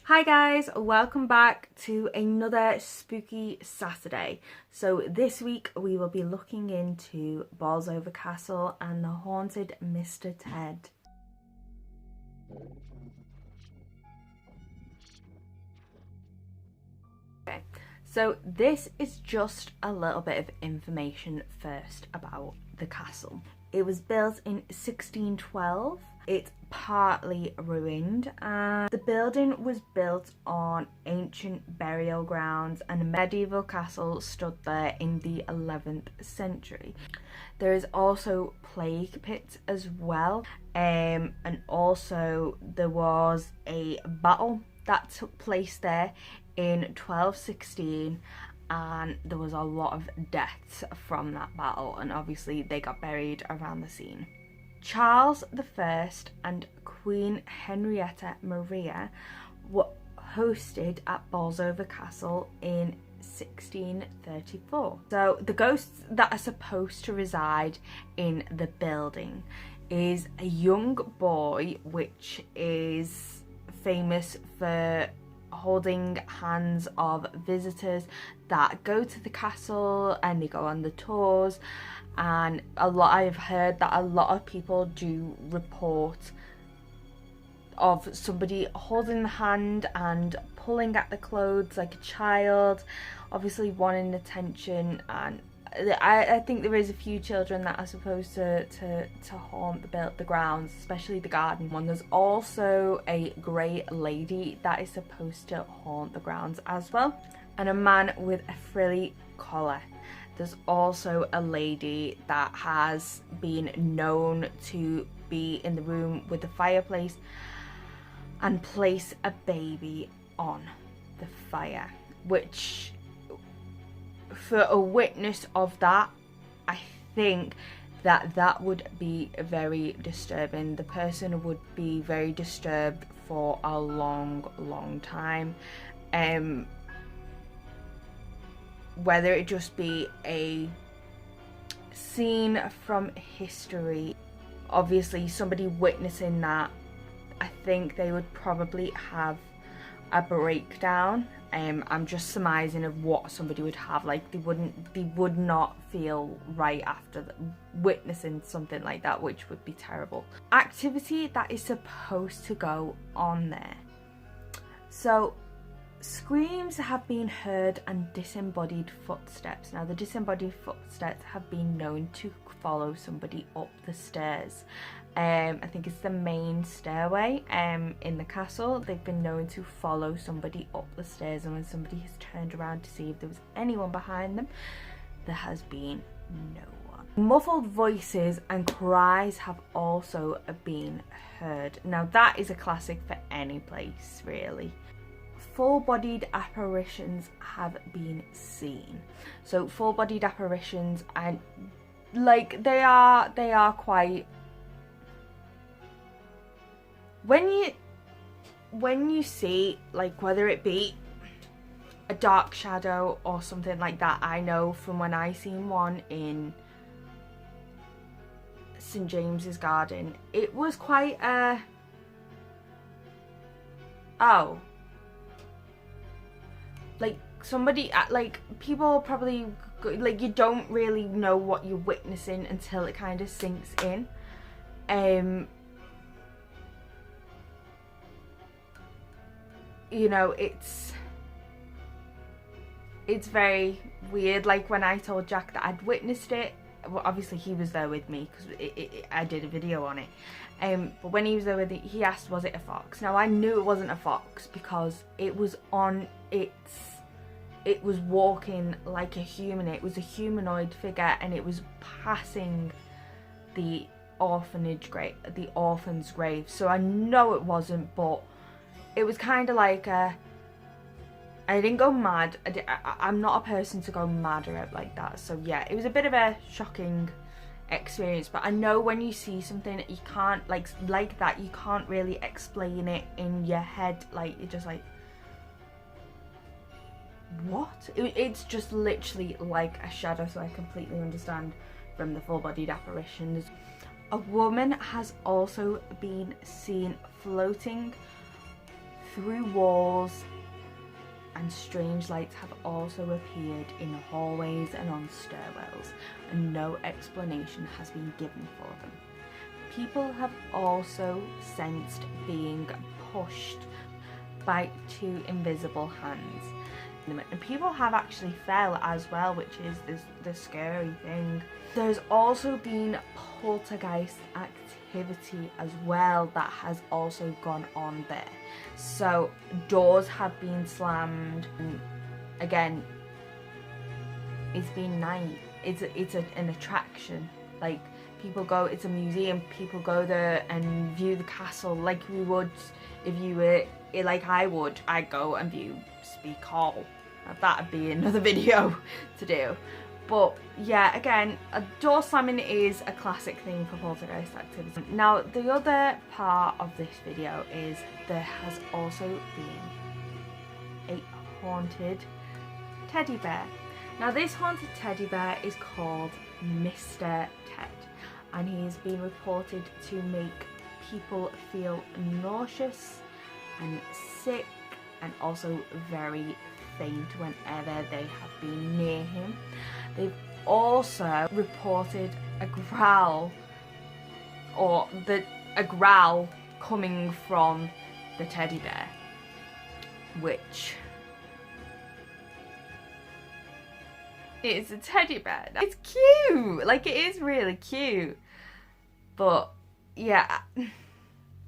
Hi guys, welcome back to another spooky Saturday. So this week we will be looking into Bolsover Castle and the haunted Mr. Ted. Okay, so this is just a little bit of information first about the castle. It was built in 1612. It's partly ruined, and the building was built on ancient burial grounds, and a medieval castle stood there in the 11th century. There is also plague pits as well, and also there was a battle that took place there in 1216, and there was a lot of deaths from that battle, and obviously they got buried around the scene. Charles I and Queen Henrietta Maria were hosted at Bolsover Castle in 1634. So the ghosts that are supposed to reside in the building is a young boy, which is famous for holding hands of visitors that go to the castle and they go on the tours, and I've heard that a lot of people do report of somebody holding the hand and pulling at the clothes like a child, obviously wanting attention. And I think there is a few children that are supposed to haunt the grounds, especially the garden one. There's also a grey lady that is supposed to haunt the grounds as well, and a man with a frilly collar. There's also a lady that has been known to be in the room with the fireplace and place a baby on the fire, which, for a witness of that, I think that would be very disturbing. The person would be very disturbed for a long time. Whether it just be a scene from history, obviously somebody witnessing that, I think they would probably have a breakdown. I'm just surmising of what somebody would have. Like they would not feel right after witnessing something like that, which would be terrible. Activity that is supposed to go on there. So screams have been heard and disembodied footsteps. Now the disembodied footsteps have been known to follow somebody up the stairs. I think it's the main stairway in the castle. They've been known to follow somebody up the stairs, and when somebody has turned around to see if there was anyone behind them, there has been no one. Muffled voices and cries have also been heard. Now that is a classic for any place, really. Full-bodied apparitions have been seen. So full-bodied apparitions, and like they are quite, when you see, like, whether it be a dark shadow or something like that. I know from when I seen one in St James's Garden, it was quite like somebody, like people probably, like, you don't really know what you're witnessing until it kind of sinks in. You know, it's very weird. Like when I told Jack that I'd witnessed it, well, obviously he was there with me because I did a video on it. But when he was there with me, he asked, was it a fox? Now I knew it wasn't a fox because it was on it was walking like a human. It was a humanoid figure, and it was passing the orphan's grave. So I know it wasn't, but it was kind of like I didn't go mad. I'm not a person to go mad or like that. So yeah, it was a bit of a shocking experience. But I know when you see something, you can't like that, you can't really explain it in your head. Like you're just like, what? It's just literally like a shadow. So I completely understand from the full-bodied apparitions. A woman has also been seen floating through walls, and strange lights have also appeared in the hallways and on stairwells, and no explanation has been given for them. People have also sensed being pushed by two invisible hands. And people have actually fell as well, which is the scary thing. There's also been poltergeist activity as well that has also gone on there. So doors have been slammed. And again, it's been night. It's an attraction. Like, people go, it's a museum, people go there and view the castle like we would if you were, like I'd go and view Speke Hall. That'd be another video to do. But yeah, again, a door slamming is a classic thing for poltergeist activity. Now, the other part of this video is there has also been a haunted teddy bear. Now, this haunted teddy bear is called Mr. Ted, and he's been reported to make people feel nauseous and sick, and also very faint whenever they have been near him. They've also reported a growl coming from the teddy bear, which is a teddy bear. It's cute, like, it is really cute, but yeah,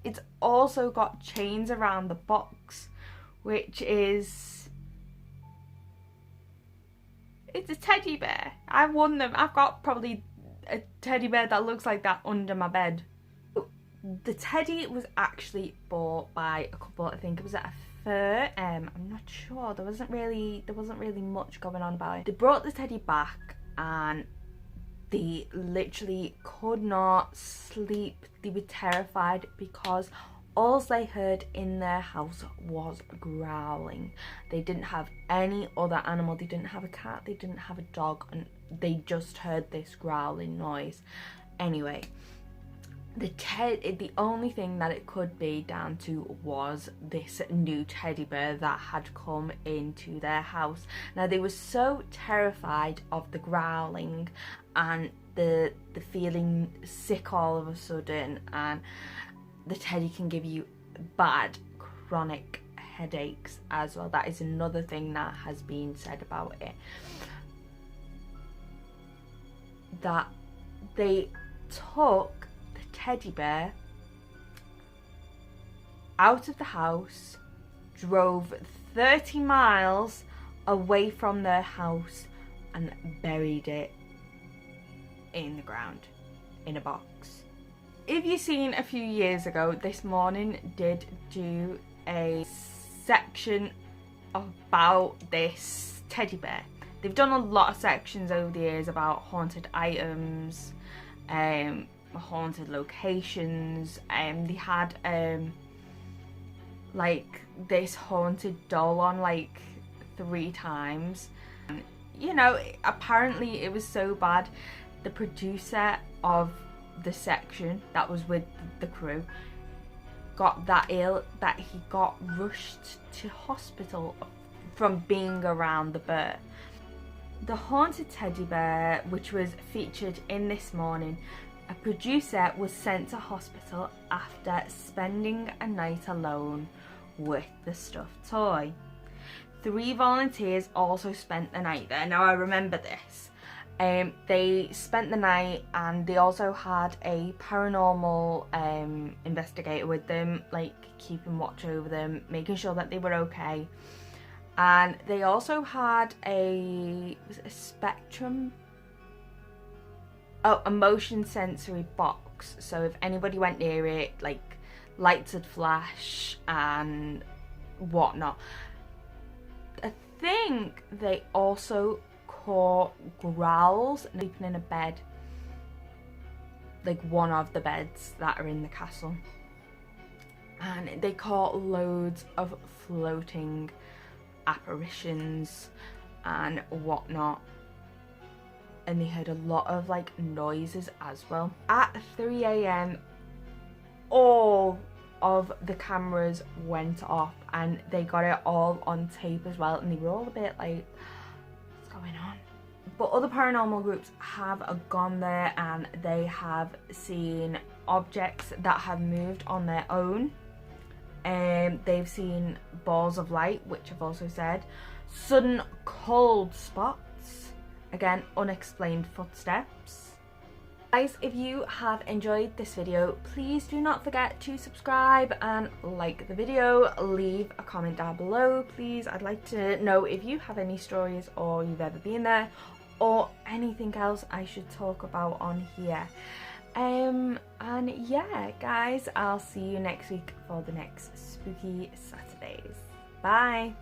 it's also got chains around the box, which is, it's a teddy bear. I've won them. I've got probably a teddy bear that looks like that under my bed. The teddy was actually bought by a couple, I think it was at a fair. I'm not sure. There wasn't really much going on about it. They brought the teddy back and they literally could not sleep. They were terrified because all they heard in their house was growling. They didn't have any other animal. They didn't have a cat, they didn't have a dog, and they just heard this growling noise. Anyway, the only thing that it could be down to was this new teddy bear that had come into their house. Now, they were so terrified of the growling and the feeling sick all of a sudden, and the teddy can give you bad chronic headaches as well. That is another thing that has been said about it. That they took the teddy bear out of the house, drove 30 miles away from their house and buried it in the ground in a box. If you've seen a few years ago, This Morning did do a section about this teddy bear. They've done a lot of sections over the years about haunted items, haunted locations. They had like this haunted doll on like 3 times. You know, apparently it was so bad, the producer of the section that was with the crew got that ill that he got rushed to hospital from being around the bear. The haunted teddy bear, which was featured in This Morning, a producer was sent to hospital after spending a night alone with the stuffed toy. 3 volunteers also spent the night there. Now, I remember this. They spent the night, and they also had a paranormal investigator with them, like keeping watch over them, making sure that they were okay. And they also had a spectrum, a motion sensory box. So if anybody went near it, like lights would flash and whatnot. I think they also caught growls sleeping in a bed, like one of the beds that are in the castle, and they caught loads of floating apparitions and whatnot, and they heard a lot of like noises as well. At 3 AM all of the cameras went off and they got it all on tape as well, and they were all a bit like, what's going on? But other paranormal groups have gone there and they have seen objects that have moved on their own. They've seen balls of light, which I've also said, sudden cold spots, again unexplained footsteps. Guys, if you have enjoyed this video, please do not forget to subscribe and like the video. Leave a comment down below, please. I'd like to know if you have any stories or you've ever been there, or anything else I should talk about on here. And yeah, guys, I'll see you next week for the next Spooky Saturdays. Bye.